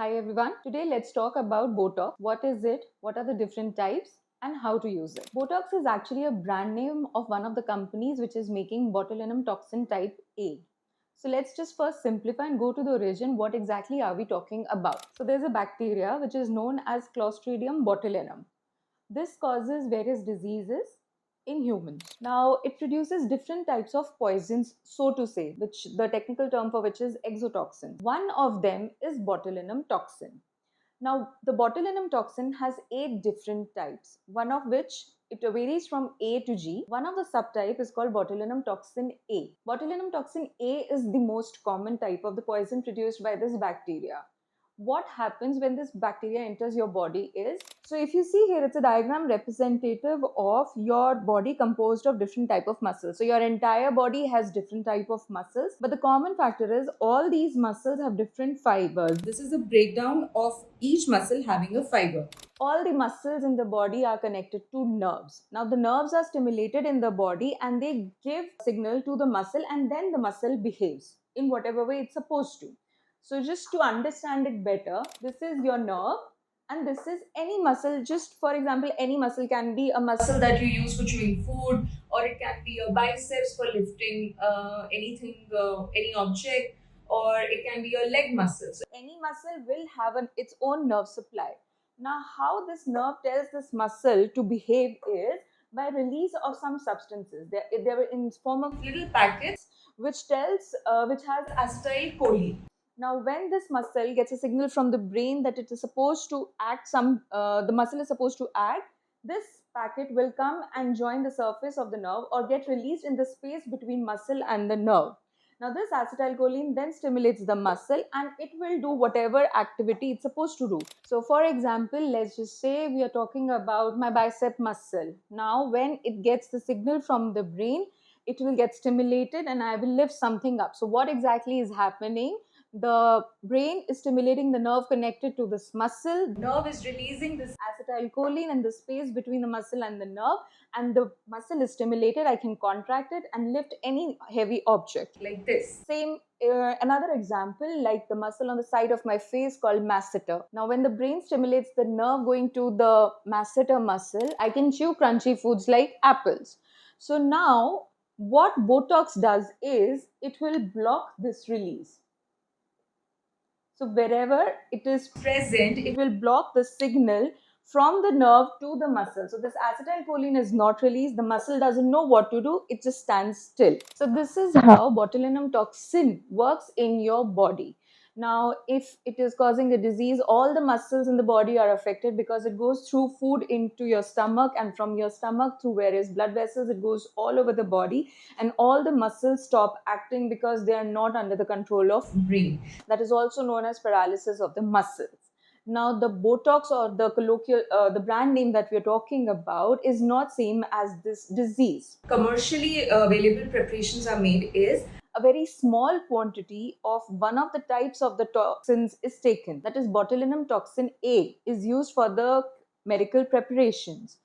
Hi everyone. Today let's talk about Botox. What is it? What are the different types? And how to use it. Botox is actually a brand name of one of the companies which is making botulinum toxin type A. So let's just first simplify and go to the origin. What exactly are we talking about? So there's a bacteria which is known as Clostridium botulinum. This causes various diseases in humans. Now, it produces different types of poisons, so to say, which the technical term for which is exotoxins. One of them is botulinum toxin. Now, the botulinum toxin has 8 different types, one of which it varies from A to G. One of the subtype is called botulinum toxin A. Botulinum toxin A is the most common type of the poison produced by this bacteria. What happens when this bacteria enters your body is, so if you see here, it's a diagram representative of your body composed of different type of muscles. So your entire body has different type of muscles, but the common factor is all these muscles have different fibers. This is a breakdown of each muscle having a fiber. All the muscles in the body are connected to nerves. Now the nerves are stimulated in the body and they give signal to the muscle, and then the muscle behaves in whatever way it's supposed to. So just to understand it better, this is your nerve and this is any muscle. Just for example, any muscle can be a muscle that you use for chewing food, or it can be your biceps for lifting anything, any object, or it can be your leg muscle. So any muscle will have its own nerve supply. Now how this nerve tells this muscle to behave is by release of some substances. They were in form of little packets which has acetylcholine. Now, when this muscle gets a signal from the brain that it is supposed to act, the muscle is supposed to act, this packet will come and join the surface of the nerve or get released in the space between muscle and the nerve. Now, this acetylcholine then stimulates the muscle and it will do whatever activity it's supposed to do. So, for example, let's just say we are talking about my bicep muscle. Now, when it gets the signal from the brain, it will get stimulated and I will lift something up. So, what exactly is happening? The brain is stimulating the nerve connected to this muscle. The nerve is releasing this acetylcholine in the space between the muscle and the nerve, and the muscle is stimulated. I can contract it and lift any heavy object like this. Same another example, like the muscle on the side of my face called masseter. Now when the brain stimulates the nerve going to the masseter muscle, I can chew crunchy foods like apples. So now what Botox does is it will block this release. So wherever it is present, it will block the signal from the nerve to the muscle. So this acetylcholine is not released. The muscle doesn't know what to do. It just stands still. So this is how botulinum toxin works in your body. Now, if it is causing a disease, all the muscles in the body are affected because it goes through food into your stomach, and from your stomach through various blood vessels, it goes all over the body, and all the muscles stop acting because they are not under the control of brain. That is also known as paralysis of the muscles. Now, the Botox or the brand name that we're talking about is not same as this disease. Commercially available preparations are made is a very small quantity of one of the types of the toxins is taken. That is botulinum toxin A is used for the medical preparations.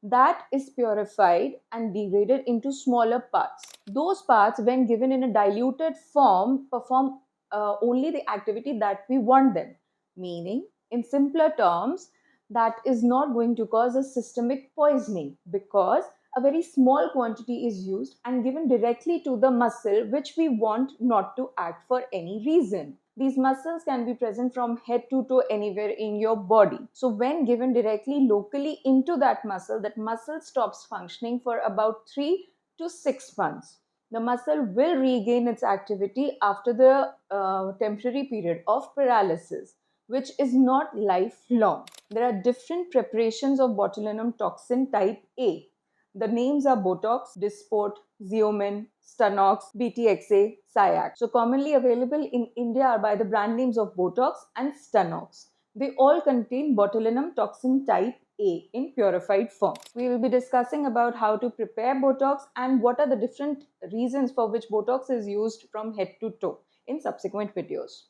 That is purified and degraded into smaller parts. Those parts, when given in a diluted form, perform only the activity that we want them. Meaning, in simpler terms, that is not going to cause a systemic poisoning because a very small quantity is used and given directly to the muscle which we want not to act for any reason. These muscles can be present from head to toe anywhere in your body. So when given directly locally into that muscle stops functioning for about 3 to 6 months. The muscle will regain its activity after the temporary period of paralysis, which is not lifelong. There are different preparations of botulinum toxin type A. The names are Botox, Dysport, Xeomin, Stenox, 𝗙𝗵𝗄𝗍𝗍𝗍𝗍. So commonly available in India are by the brand names of Botox and Stenox. They all contain botulinum toxin type A in purified form. We will be discussing about how to prepare Botox and what are the different reasons for which Botox is used from head to toe in subsequent videos.